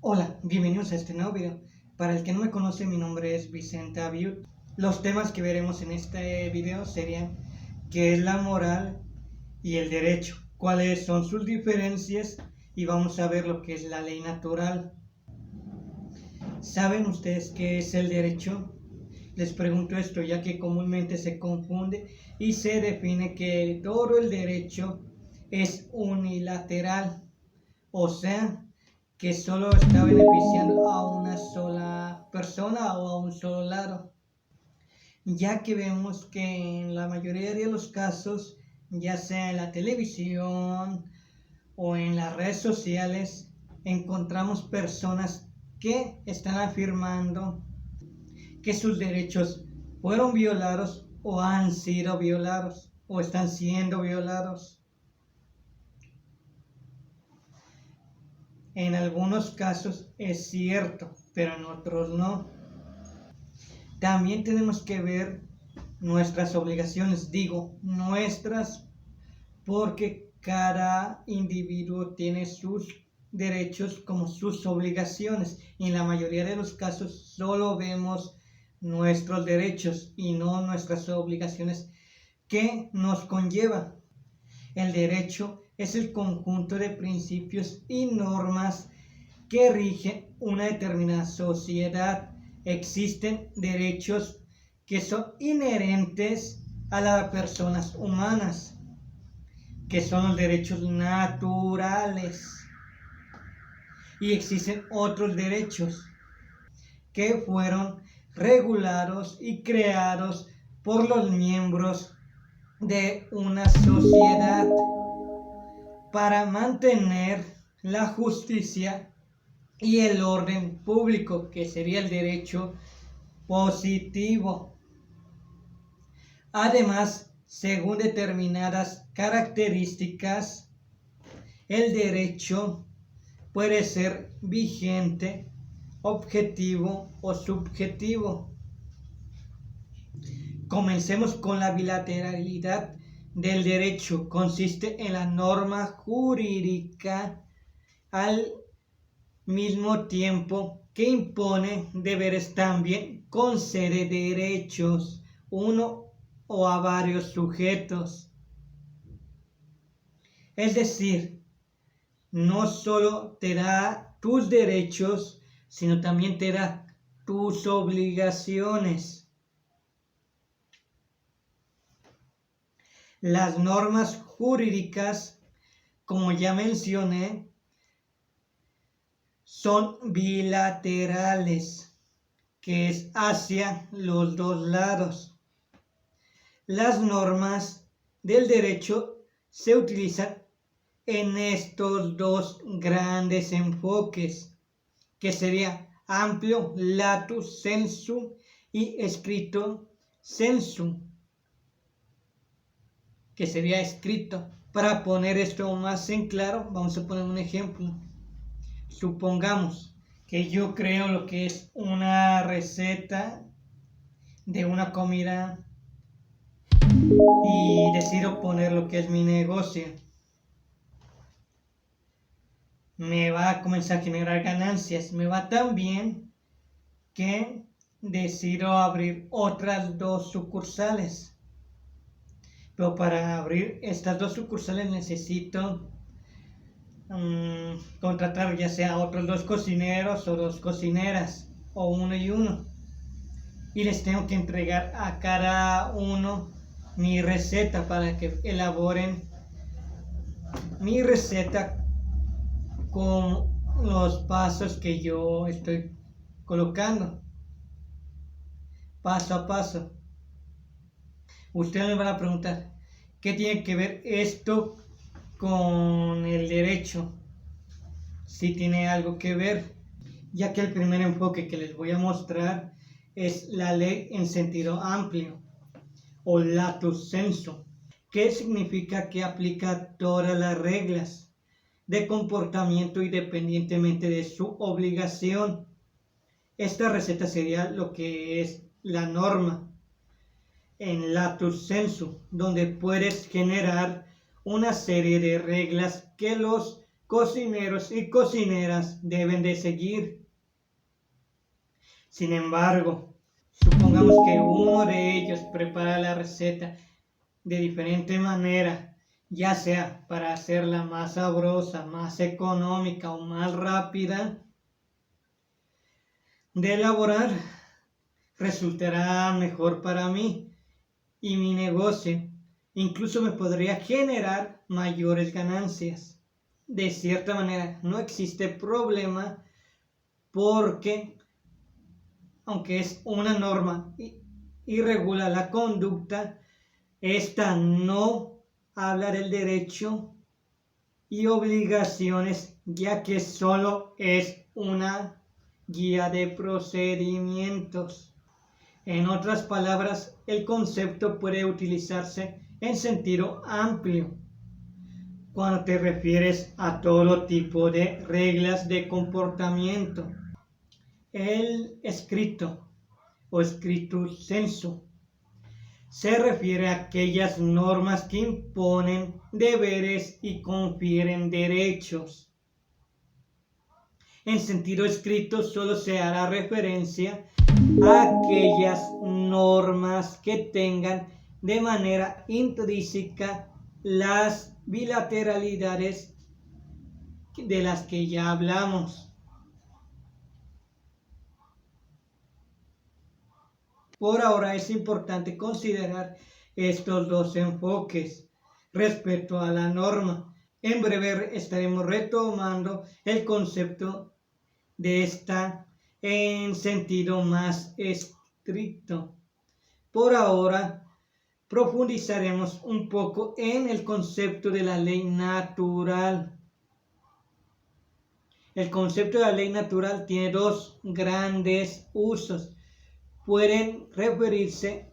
Hola, bienvenidos a este nuevo video. Para el que no me conoce, mi nombre es Vicente Abiud. Los temas que veremos en este video serían qué es la moral y el derecho, cuáles son sus diferencias y vamos a ver lo que es la ley natural. ¿Saben ustedes qué es el derecho? Les pregunto esto ya que comúnmente se confunde y se define que todo el derecho es unilateral, o sea, que solo está beneficiando a una sola persona o a un solo lado, ya que vemos que en la mayoría de los casos, ya sea en la televisión o en las redes sociales, encontramos personas que están afirmando que sus derechos fueron violados o han sido violados o están siendo violados. En algunos casos es cierto, pero en otros no. También tenemos que ver nuestras obligaciones, digo nuestras, porque cada individuo tiene sus derechos como sus obligaciones. Y en la mayoría de los casos solo vemos nuestros derechos y no nuestras obligaciones que nos conlleva. El derecho es el conjunto de principios y normas que rigen una determinada sociedad. Existen derechos que son inherentes a las personas humanas, que son los derechos naturales. Y existen otros derechos que fueron regulados y creados por los miembros de una sociedad para mantener la justicia y el orden público, que sería el derecho positivo. Además, según determinadas características, el derecho puede ser vigente, objetivo o subjetivo. Comencemos con la bilateralidad del derecho. Consiste en la norma jurídica al mismo tiempo que impone deberes, también concede derechos uno o a varios sujetos. Es decir, no solo te da tus derechos, sino también te da tus obligaciones. Las normas jurídicas, como ya mencioné, son bilaterales, que es hacia los dos lados. Las normas del derecho se utilizan en estos dos grandes enfoques, que sería amplio latus sensu y estricto sensu, que sería escrito. Para poner esto más en claro, vamos a poner un ejemplo. Supongamos que yo creo lo que es una receta de una comida y decido poner lo que es mi negocio. Me va a comenzar a generar ganancias. Me va tan bien que decido abrir otras dos sucursales. Pero para abrir estas dos sucursales necesito contratar ya sea otros dos cocineros o dos cocineras, o uno y uno. Y les tengo que entregar a cada uno mi receta para que elaboren mi receta con los pasos que yo estoy colocando, paso a paso. Ustedes me van a preguntar, ¿qué tiene que ver esto con el derecho? Sí tiene algo que ver, ya que el primer enfoque que les voy a mostrar es la ley en sentido amplio, o latus sensu, que significa que aplica todas las reglas de comportamiento independientemente de su obligación. Esta receta sería lo que es la norma en latus sensu, donde puedes generar una serie de reglas que los cocineros y cocineras deben de seguir. Sin embargo, supongamos que uno de ellos prepara la receta de diferente manera, ya sea para hacerla más sabrosa, más económica o más rápida de elaborar, resultará mejor para mí y mi negocio. Incluso me podría generar mayores ganancias. De cierta manera, no existe problema porque, aunque es una norma y regula la conducta, esta no habla del derecho y obligaciones, ya que solo es una guía de procedimientos. En otras palabras, el concepto puede utilizarse en sentido amplio cuando te refieres a todo tipo de reglas de comportamiento. El escrito o scriptus sensu se refiere a aquellas normas que imponen deberes y confieren derechos. En sentido escrito solo se hará referencia a aquellas normas que tengan de manera intrínseca las bilateralidades de las que ya hablamos. Por ahora es importante considerar estos dos enfoques respecto a la norma. En breve estaremos retomando el concepto de esta en sentido más estricto. Por ahora profundizaremos un poco en el concepto de la ley natural. El concepto de la ley natural tiene dos grandes usos. Pueden referirse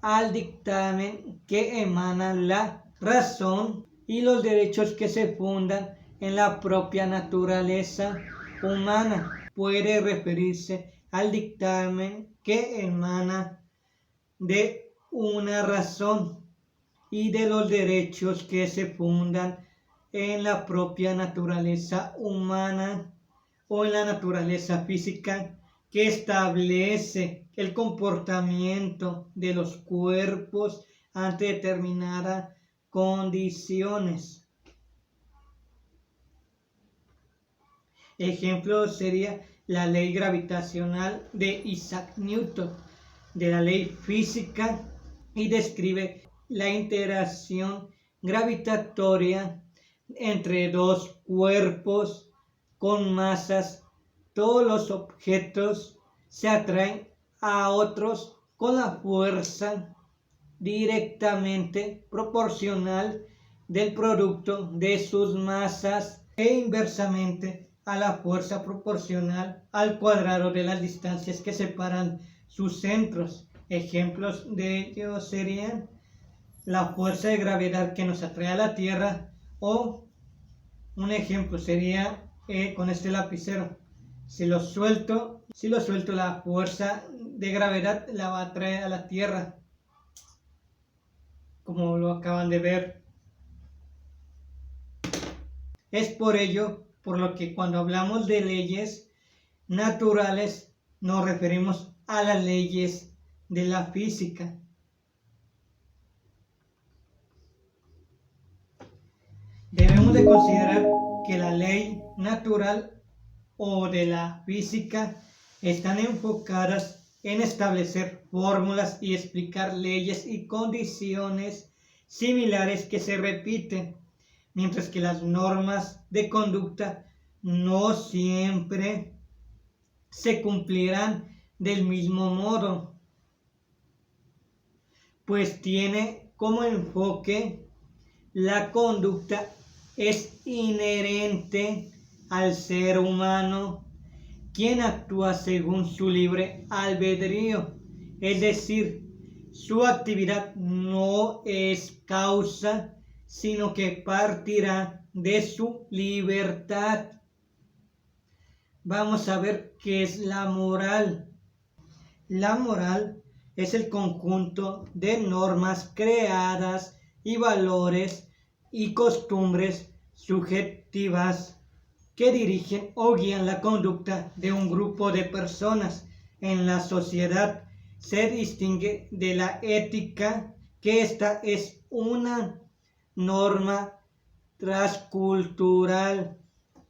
al dictamen que emana la razón y los derechos que se fundan en la propia naturaleza humana. Puede referirse al dictamen que emana de una razón y de los derechos que se fundan en la propia naturaleza humana o en la naturaleza física que establece el comportamiento de los cuerpos ante determinadas condiciones. Ejemplo sería la ley gravitacional de Isaac Newton, de la ley física, y describe la interacción gravitatoria entre dos cuerpos con masas. Todos los objetos se atraen a otros con la fuerza directamente proporcional del producto de sus masas e inversamente a la fuerza proporcional al cuadrado de las distancias que separan sus centros. Ejemplos de ello serían la fuerza de gravedad que nos atrae a la Tierra, o un ejemplo sería con este lapicero. Si lo suelto, la fuerza de gravedad la va a atraer a la Tierra, como lo acaban de ver. Es por ello por lo que cuando hablamos de leyes naturales nos referimos a las leyes de la física. Debemos de considerar que la ley natural o de la física están enfocadas en establecer fórmulas y explicar leyes y condiciones similares que se repiten, mientras que las normas de conducta no siempre se cumplirán del mismo modo, pues tiene como enfoque la conducta es inherente al ser humano, quien actúa según su libre albedrío, es decir, su actividad no es causa, sino que partirá de su libertad. Vamos a ver qué es la moral. La moral es el conjunto de normas creadas y valores y costumbres directivas que dirigen o guían la conducta de un grupo de personas en la sociedad. Se distingue de la ética, que esta es una norma transcultural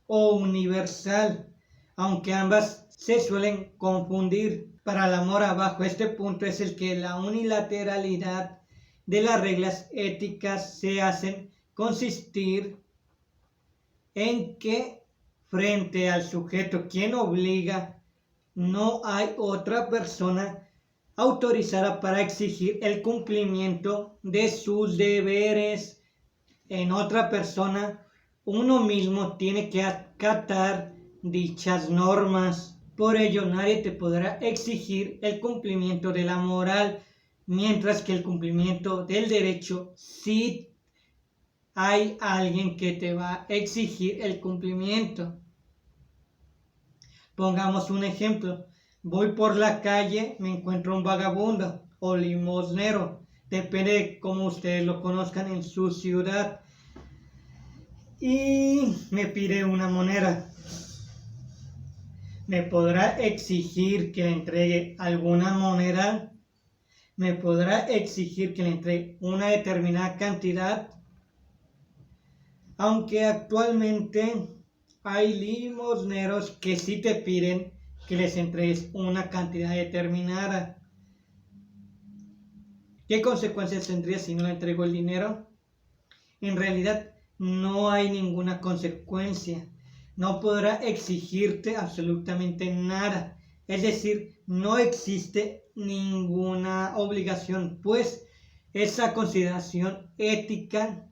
o universal, aunque ambas se suelen confundir. Para la mora, bajo este punto, es el que la unilateralidad de las reglas éticas se hacen consistir en que frente al sujeto quien obliga, no hay otra persona autorizada para exigir el cumplimiento de sus deberes. En otra persona, uno mismo tiene que acatar dichas normas. Por ello, nadie te podrá exigir el cumplimiento de la moral, mientras que el cumplimiento del derecho sí hay alguien que te va a exigir el cumplimiento. Pongamos un ejemplo. Voy por la calle, me encuentro un vagabundo o limosnero, depende de cómo ustedes lo conozcan en su ciudad, y me pide una moneda. ¿Me podrá exigir que le entregue alguna moneda? ¿Me podrá exigir que le entregue una determinada cantidad? Aunque actualmente hay limosneros que sí te piden que les entregues una cantidad determinada. ¿Qué consecuencias tendría si no le entrego el dinero? En realidad no hay ninguna consecuencia. No podrá exigirte absolutamente nada. Es decir, no existe ninguna obligación, pues esa consideración ética,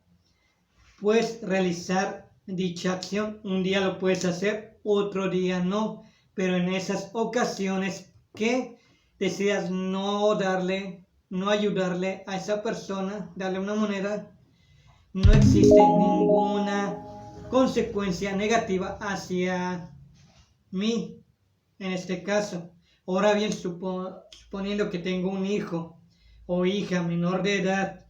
pues realizar dicha acción. Un día lo puedes hacer, otro día no, pero en esas ocasiones que decidas no ayudarle a esa persona, darle una moneda, no existe ninguna consecuencia negativa hacia mí, en este caso. Ahora bien, suponiendo que tengo un hijo o hija menor de edad,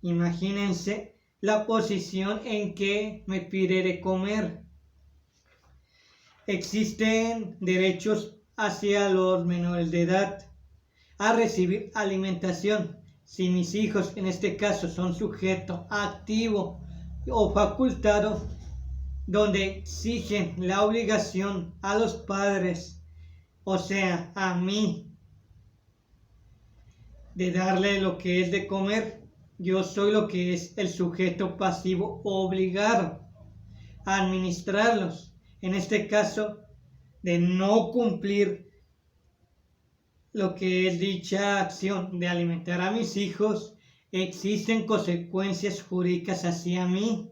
imagínense la posición en que me pide de comer. Existen derechos hacia los menores de edad a recibir alimentación. Si mis hijos en este caso son sujeto activo o facultado, donde exigen la obligación a los padres, o sea, a mí, de darle lo que es de comer, yo soy lo que es el sujeto pasivo obligado a administrarlos. En este caso, de no cumplir lo que es dicha acción de alimentar a mis hijos, existen consecuencias jurídicas hacia mí.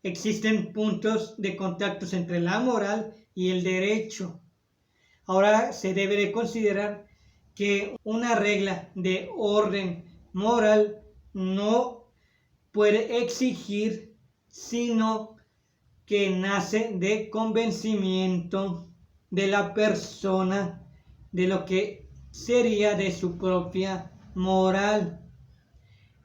Existen puntos de contactos entre la moral y el derecho. Ahora se debe de considerar que una regla de orden moral no puede exigir, sino que nace de convencimiento de la persona de lo que sería de su propia moral.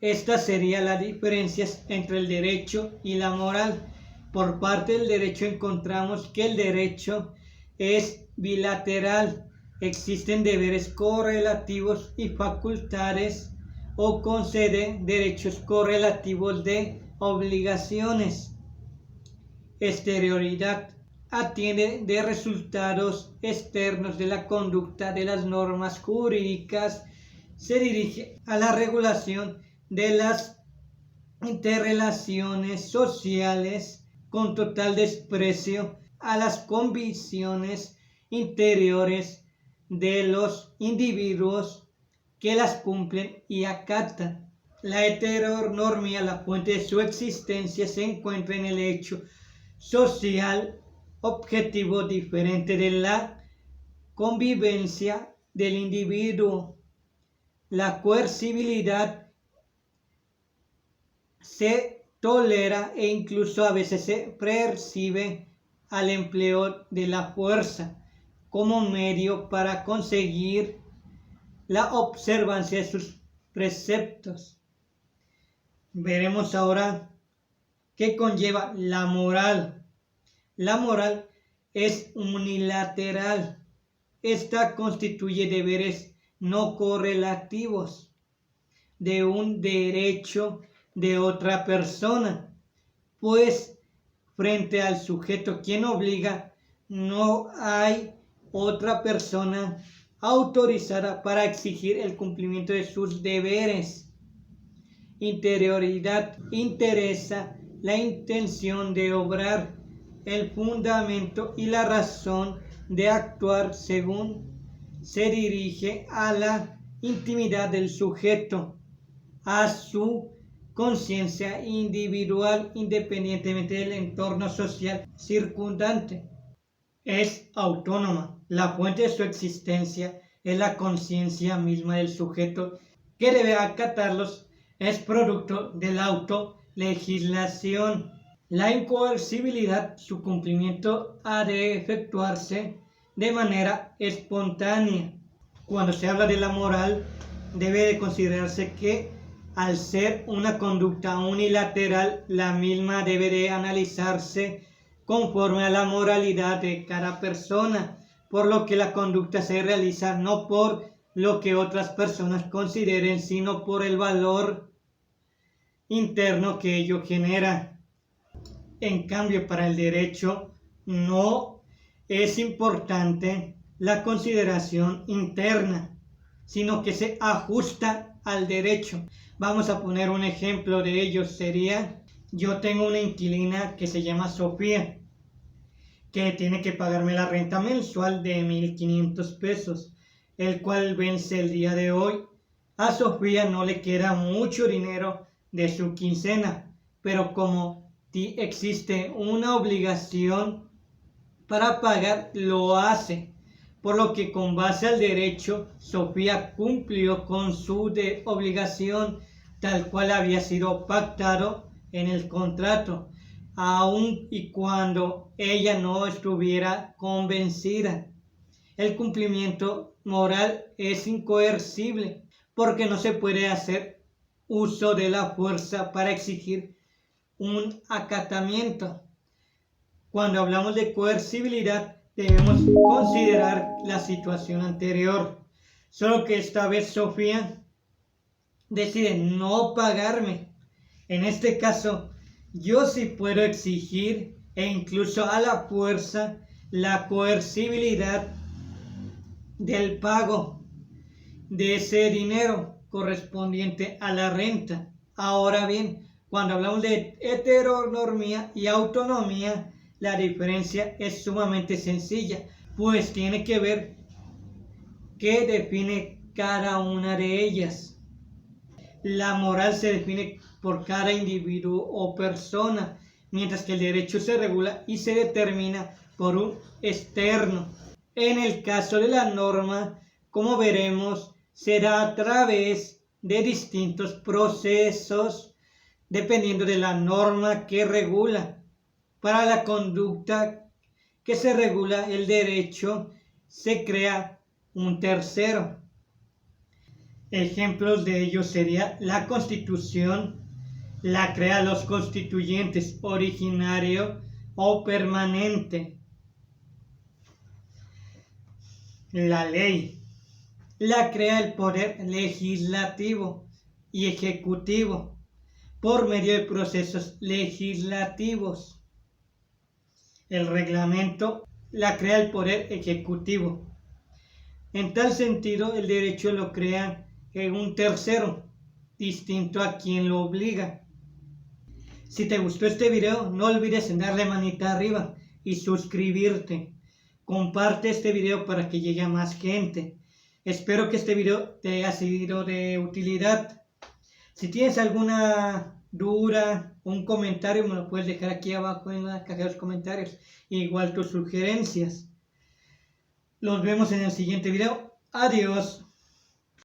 Esta sería la diferencia entre el derecho y la moral. Por parte del derecho encontramos que el derecho es bilateral. Existen deberes correlativos y facultades, o concede derechos correlativos de obligaciones. Exterioridad atiende de resultados externos de la conducta de las normas jurídicas. Se dirige a la regulación de las interrelaciones sociales, con total desprecio a las convicciones interiores de los individuos que las cumplen y acatan. La heteronormia, la fuente de su existencia, se encuentra en el hecho social objetivo diferente de la convivencia del individuo. La coercibilidad se tolera e incluso a veces se percibe al empleo de la fuerza como medio para conseguir la observancia de sus preceptos. Veremos ahora que conlleva la moral. La moral es unilateral. Esta constituye deberes no correlativos de un derecho de otra persona, pues frente al sujeto quien obliga, no hay otra persona autorizada para exigir el cumplimiento de sus deberes. Interioridad interesa la intención de obrar, el fundamento y la razón de actuar según se dirige a la intimidad del sujeto, a su conciencia individual independientemente del entorno social circundante. Es autónoma. La fuente de su existencia es la conciencia misma del sujeto que debe acatarlos. Es producto de la autolegislación. La incoercibilidad, su cumplimiento ha de efectuarse de manera espontánea. Cuando se habla de la moral, debe de considerarse que al ser una conducta unilateral, la misma debe de analizarse conforme a la moralidad de cada persona, por lo que la conducta se realiza no por lo que otras personas consideren, sino por el valor interno que ello genera. En cambio, para el derecho no es importante la consideración interna, sino que se ajusta al derecho. Vamos a poner un ejemplo de ello. Sería, yo tengo una inquilina que se llama Sofía, que tiene que pagarme la renta mensual de 1,500 pesos, el cual vence el día de hoy. A Sofía no le queda mucho dinero de su quincena, pero como existe una obligación para pagar, lo hace, por lo que con base al derecho, Sofía cumplió con su obligación tal cual había sido pactado en el contrato, aun y cuando ella no estuviera convencida. El cumplimiento moral es incoercible, porque no se puede hacer uso de la fuerza para exigir un acatamiento. Cuando hablamos de coercibilidad, debemos considerar la situación anterior, solo que esta vez Sofía decide no pagarme. En este caso, yo sí puedo exigir, e incluso a la fuerza, la coercibilidad del pago de ese dinero correspondiente a la renta. Ahora bien, cuando hablamos de heteronormía y autonomía, la diferencia es sumamente sencilla, pues tiene que ver qué define cada una de ellas. La moral se define por cada individuo o persona, mientras que el derecho se regula y se determina por un externo. En el caso de la norma, como veremos, será a través de distintos procesos, dependiendo de la norma que regula. Para la conducta que se regula el derecho, se crea un tercero. Ejemplos de ello sería la Constitución, la crean los constituyentes, originario o permanente. La ley la crea el poder legislativo y ejecutivo por medio de procesos legislativos. El reglamento la crea el poder ejecutivo. En tal sentido, el derecho lo crea en un tercero, distinto a quien lo obliga. Si te gustó este video, no olvides en darle manita arriba y suscribirte. Comparte este video para que llegue a más gente. Espero que este video te haya sido de utilidad. Si tienes alguna duda, un comentario, me lo puedes dejar aquí abajo en la caja de los comentarios. Igual tus sugerencias. Nos vemos en el siguiente video. Adiós.